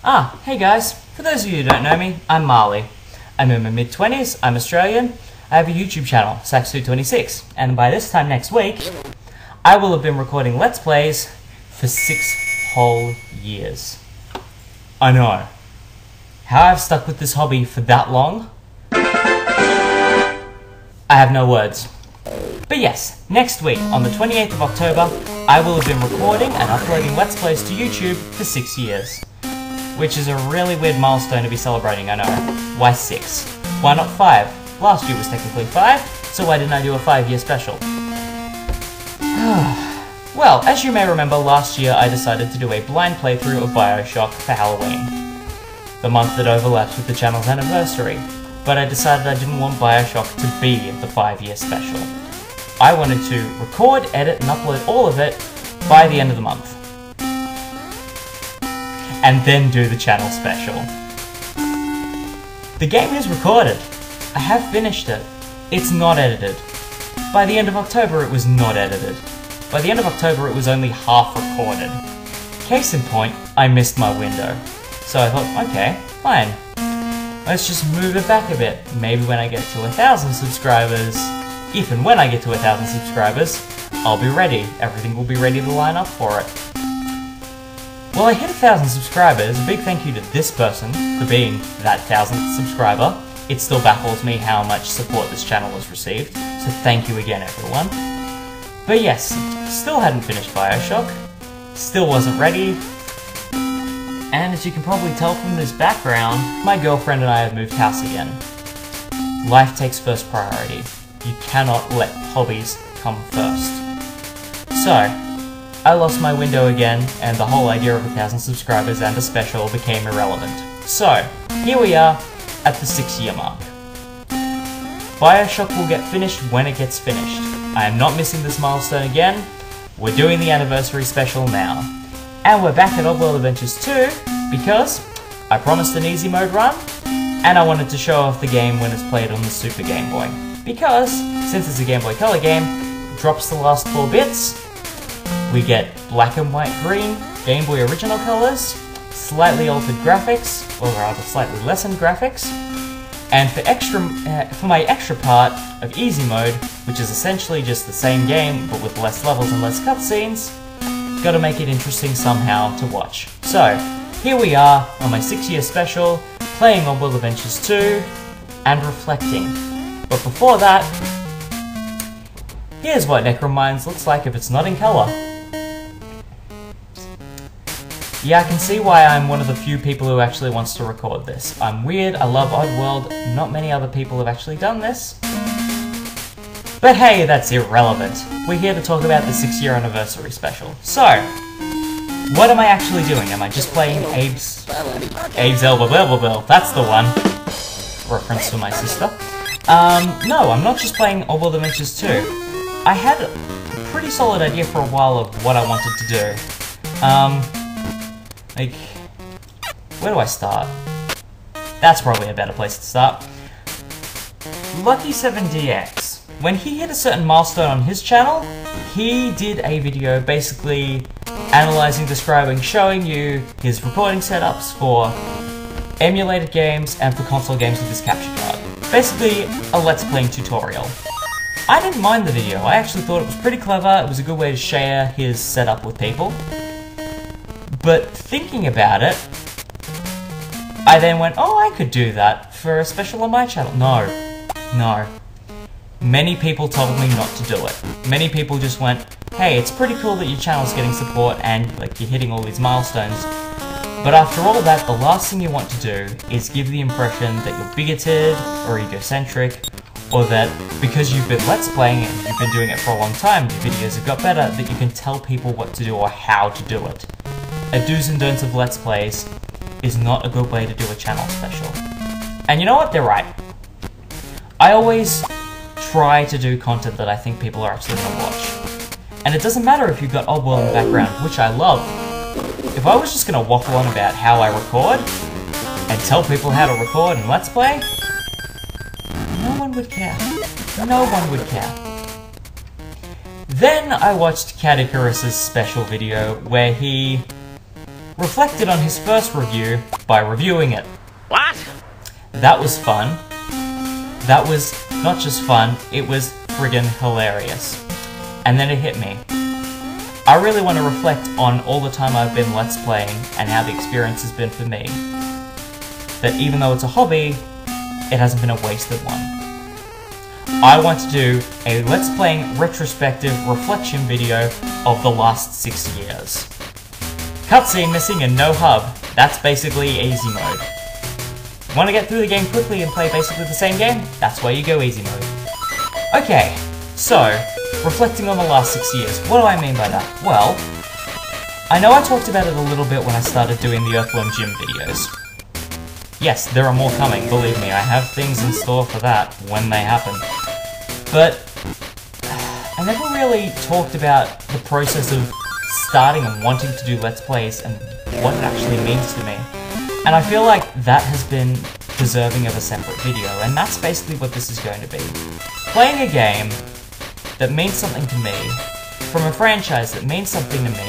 Hey guys, for those of you who don't know me, I'm Marley. I'm in my mid-20s, I'm Australian, I have a YouTube channel, Sax226, and by this time next week, I will have been recording Let's Plays for 6 whole years. I know. How I've stuck with this hobby for that long? I have no words. But yes, next week, on the 28th of October, I will have been recording and uploading Let's Plays to YouTube for 6 years. Which is a really weird milestone to be celebrating, I know. Why 6? Why not 5? Last year was technically 5, so why didn't I do a 5-year special? Well, as you may remember, last year I decided to do a blind playthrough of Bioshock for Halloween. The month that overlaps with the channel's anniversary. But I decided I didn't want Bioshock to be the 5-year special. I wanted to record, edit, and upload all of it by the end of the month. And then do the channel special. The game is recorded. I have finished it. It's not edited. By the end of October, it was not edited. By the end of October, it was only half recorded. Case in point, I missed my window. So I thought, okay, fine. Let's just move it back a bit. Maybe when I get to 1,000 subscribers, if and when I get to 1,000 subscribers, I'll be ready. Everything will be ready to line up for it. Well, I hit 1,000 subscribers. A big thank you to this person for being that 1,000th subscriber. It still baffles me how much support this channel has received, so thank you again, everyone. But yes, still hadn't finished Bioshock, still wasn't ready, and as you can probably tell from this background, my girlfriend and I have moved house again. Life takes first priority. You cannot let hobbies come first. So, I lost my window again, and the whole idea of 1,000 subscribers and a special became irrelevant. So, here we are, at the 6-year mark. Bioshock will get finished when it gets finished. I am not missing this milestone again. We're doing the anniversary special now. And we're back at Oddworld Adventures 2, because I promised an easy mode run, and I wanted to show off the game when it's played on the Super Game Boy. Because, since it's a Game Boy Color game, it drops the last 4 bits, we get black and white green, Game Boy original colors, slightly altered graphics, or rather slightly lessened graphics, and for my extra part of easy mode, which is essentially just the same game but with less levels and less cutscenes, gotta make it interesting somehow to watch. So, here we are on my 6-year special, playing Oddworld Adventures 2, and reflecting. But before that, here's what Necromines looks like if it's not in colour. Yeah, I can see why I'm one of the few people who actually wants to record this. I'm weird, I love Oddworld, not many other people have actually done this. But hey, that's irrelevant. We're here to talk about the 6-year anniversary special. So, what am I actually doing? Am I just playing Abes Elba, that's the one. Reference to my sister. No, I'm not just playing Oddworld Adventures 2. I had a pretty solid idea for a while of what I wanted to do. Like, where do I start? That's probably a better place to start. Lucky7DX. When he hit a certain milestone on his channel, he did a video basically analyzing, describing, showing you his recording setups for emulated games and for console games with his capture card. Basically, a Let's Playing tutorial. I didn't mind the video. I actually thought it was pretty clever. It was a good way to share his setup with people. But thinking about it, I then went, oh, I could do that for a special on my channel. No. Many people told me not to do it. Many people just went, hey, it's pretty cool that your channel's getting support and like you're hitting all these milestones. But after all that, the last thing you want to do is give the impression that you're bigoted or egocentric, or that because you've been Let's Playing and you've been doing it for a long time, your videos have got better, that you can tell people what to do or how to do it. A do's and don'ts of Let's Plays is not a good way to do a channel special. And you know what? They're right. I always try to do content that I think people are actually going to watch. And it doesn't matter if you've got Oddworld in the background, which I love. If I was just going to waffle on about how I record, and tell people how to record and Let's Play, no one would care. No one would care. Then I watched Cat Icarus's special video where he reflected on his first review by reviewing it. What? That was fun. That was not just fun, it was friggin' hilarious. And then it hit me. I really want to reflect on all the time I've been Let's Playing and how the experience has been for me. That even though it's a hobby, it hasn't been a wasted one. I want to do a Let's Playing retrospective reflection video of the last 6 years. Cutscene missing and no hub. That's basically easy mode. Want to get through the game quickly and play basically the same game? That's where you go easy mode. Okay, so, reflecting on the last 6 years, what do I mean by that? Well, I know I talked about it a little bit when I started doing the Earthworm Jim videos. Yes, there are more coming, believe me, I have things in store for that when they happen. But, I never really talked about the process of starting and wanting to do Let's Plays and what it actually means to me. And I feel like that has been deserving of a separate video, and that's basically what this is going to be. Playing a game that means something to me, from a franchise that means something to me,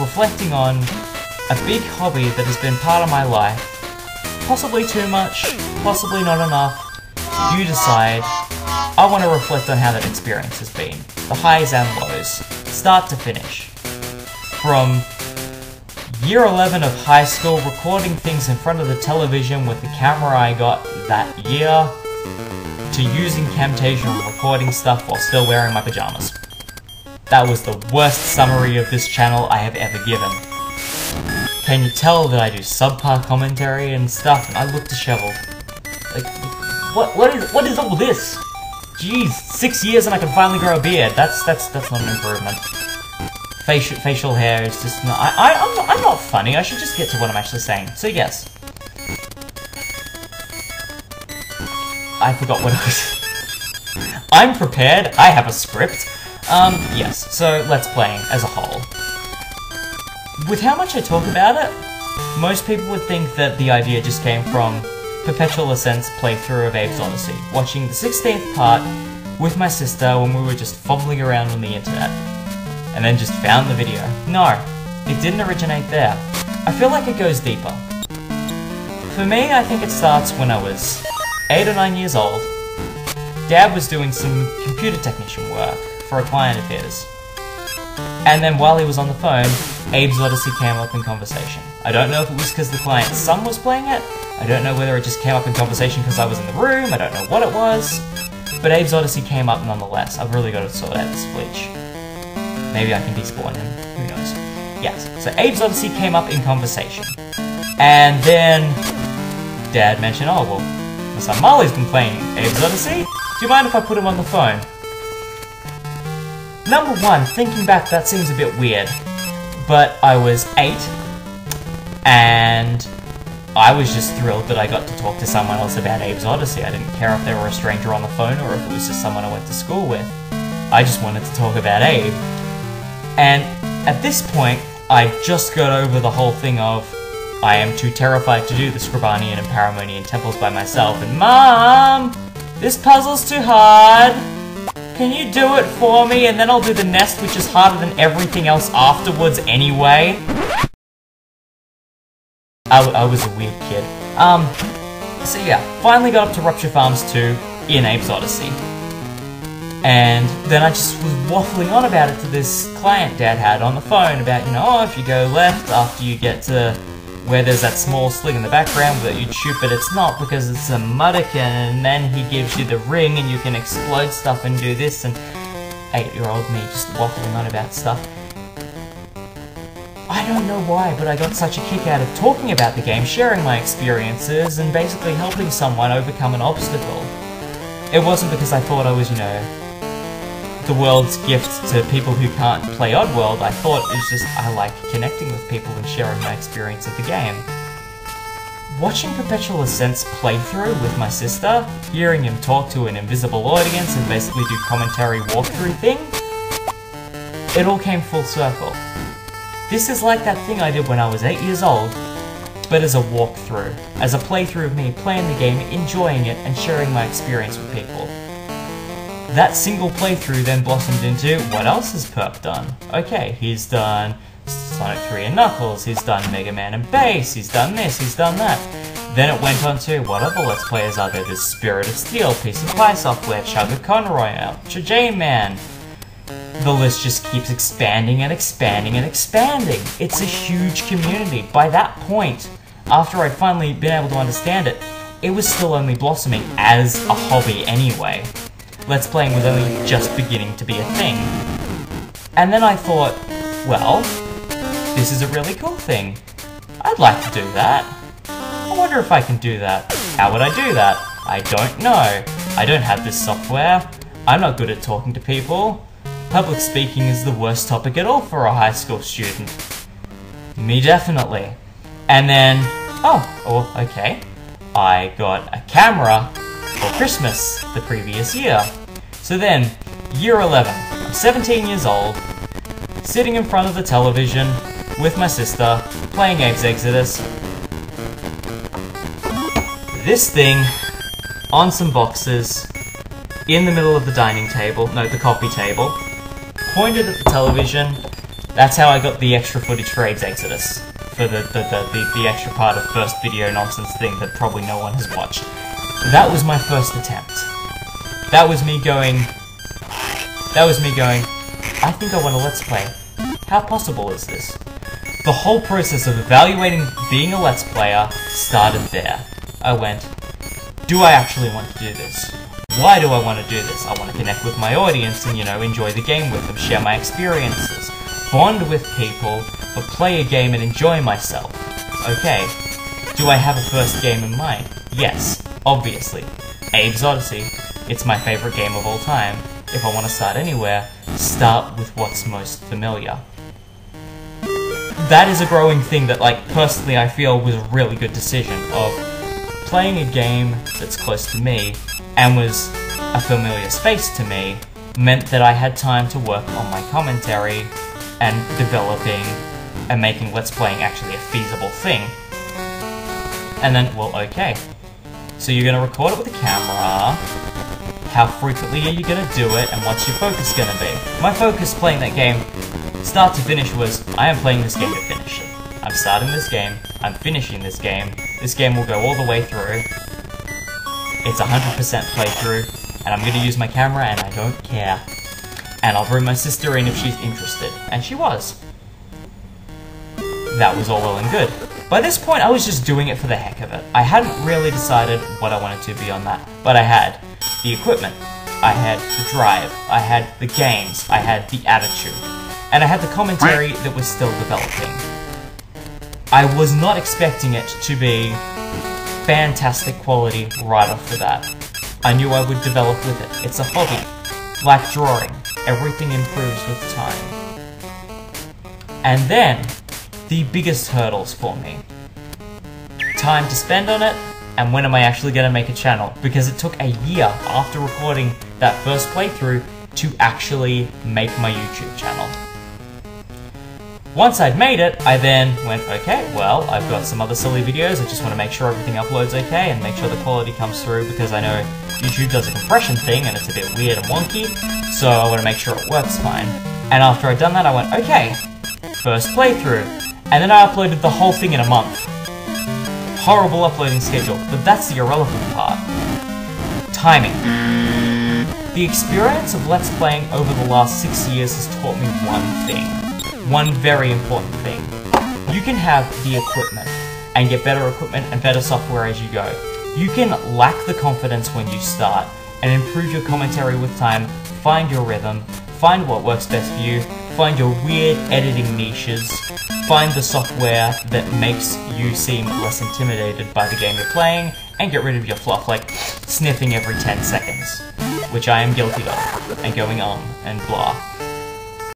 reflecting on a big hobby that has been part of my life, possibly too much, possibly not enough, you decide. I want to reflect on how that experience has been, the highs and lows, start to finish. From year 11 of high school, recording things in front of the television with the camera I got that year, to using Camtasia and recording stuff while still wearing my pajamas. That was the worst summary of this channel I have ever given. Can you tell that I do subpar commentary and stuff, and I look disheveled? Like, what is all this? Jeez, 6 years and I can finally grow a beard. That's not an improvement. Facial hair is just not... I'm not funny, I should just get to what I'm actually saying. So yes. I forgot what I was... I'm prepared, I have a script. Yes, so Let's Playing as a whole. With how much I talk about it, most people would think that the idea just came from Perpetual Ascent's playthrough of Abes Oddysee, watching the 16th part with my sister when we were just fumbling around on the internet. And then just found the video. No, it didn't originate there. I feel like it goes deeper. For me, I think it starts when I was 8 or 9 years old. Dad was doing some computer technician work for a client of his. And then while he was on the phone, Abes Oddysee came up in conversation. I don't know if it was because the client's son was playing it, I don't know whether it just came up in conversation because I was in the room, I don't know what it was, but Abes Oddysee came up nonetheless. I've really got to sort out this Bleach. Maybe I can despawn him, who knows. Yes, so Abes Oddysee came up in conversation. And then Dad mentioned, oh well, my son Marley's been playing Abes Oddysee, do you mind if I put him on the phone? Number one, thinking back, that seems a bit weird, but I was 8, and I was just thrilled that I got to talk to someone else about Abes Oddysee. I didn't care if they were a stranger on the phone or if it was just someone I went to school with. I just wanted to talk about Abe. And at this point, I just got over the whole thing of I am too terrified to do the Scribanian and Paramonian temples by myself, and Mom, this puzzle's too hard. Can you do it for me, and then I'll do the nest, which is harder than everything else afterwards anyway? I was a weird kid. So yeah, finally got up to Rupture Farms 2 in Abes Oddysee. And then I just was waffling on about it to this client Dad had on the phone about, you know, oh, if you go left after you get to where there's that small sling in the background that you'd shoot, but it's not because it's a muddikin, and then he gives you the ring and you can explode stuff and do this, and 8-year-old me just waffling on about stuff. I don't know why, but I got such a kick out of talking about the game, sharing my experiences, and basically helping someone overcome an obstacle. It wasn't because I thought I was, you know, the world's gift to people who can't play Oddworld. I thought it was just I like connecting with people and sharing my experience of the game. Watching Perpetual Ascent's playthrough with my sister, hearing him talk to an invisible audience and basically do commentary walkthrough thing, it all came full circle. This is like that thing I did when I was 8 years old, but as a walkthrough, as a playthrough of me playing the game, enjoying it, and sharing my experience with people. That single playthrough then blossomed into, what else has Perp done? Okay, he's done Sonic 3 and Knuckles, he's done Mega Man and Bass, he's done this, he's done that. Then it went on to, what other Let's Players are there? There's Spirit of Steel, Piece of Pie Software, Chugga Conroy, Ultra J-Man. The list just keeps expanding and expanding and expanding. It's a huge community. By that point, after I'd finally been able to understand it, it was still only blossoming as a hobby anyway. Let's Playing was only just beginning to be a thing. And then I thought, well, this is a really cool thing. I'd like to do that. I wonder if I can do that. How would I do that? I don't know. I don't have this software. I'm not good at talking to people. Public speaking is the worst topic at all for a high school student. Me definitely. And then, oh, okay. I got a camera for Christmas the previous year. So then, year 11, I'm 17 years old, sitting in front of the television with my sister, playing Abes Exoddus. This thing, on some boxes, in the middle of the dining table, no, the coffee table, pointed at the television. That's how I got the extra footage for Abes Exoddus, for the extra part of first video nonsense thing that probably no one has watched. That was my first attempt. That was me going, I think I want to Let's Play. How possible is this? The whole process of evaluating being a Let's Player started there. I went, do I actually want to do this? Why do I want to do this? I want to connect with my audience and, you know, enjoy the game with them, share my experiences, bond with people, but play a game and enjoy myself. Okay, do I have a first game in mind? Yes, obviously. Abes Oddysee. It's my favorite game of all time. If I want to start anywhere, start with what's most familiar. That is a growing thing that, like, personally I feel was a really good decision of playing a game that's close to me and was a familiar space to me, meant that I had time to work on my commentary and developing and making Let's Playing actually a feasible thing. And then, well, okay. So you're going to record it with a camera. How frequently are you going to do it, and what's your focus going to be? My focus playing that game, start to finish, was I am playing this game to finish it. I'm starting this game, I'm finishing this game will go all the way through. It's 100% playthrough, and I'm going to use my camera and I don't care. And I'll bring my sister in if she's interested. And she was. That was all well and good. By this point, I was just doing it for the heck of it. I hadn't really decided what I wanted to beyond that, but I had the equipment, I had the drive, I had the games, I had the attitude, and I had the commentary that was still developing. I was not expecting it to be fantastic quality right off the bat. I knew I would develop with it. It's a hobby. Like drawing, everything improves with time. And then, the biggest hurdles for me. Time to spend on it, and when am I actually going to make a channel? Because it took a year after recording that first playthrough to actually make my YouTube channel. Once I'd made it, I then went, okay, well, I've got some other silly videos, I just want to make sure everything uploads okay and make sure the quality comes through, because I know YouTube does a compression thing and it's a bit weird and wonky, so I want to make sure it works fine. And after I'd done that, I went, okay, first playthrough. And then I uploaded the whole thing in a month. Horrible uploading schedule, but that's the irrelevant part. Timing. The experience of Let's Playing over the last 6 years has taught me one thing. One very important thing. You can have the equipment, and get better equipment and better software as you go. You can lack the confidence when you start, and improve your commentary with time, find your rhythm, find what works best for you, find your weird editing niches, find the software that makes you seem less intimidated by the game you're playing, and get rid of your fluff, like sniffing every 10 seconds, which I am guilty of, and going on and blah.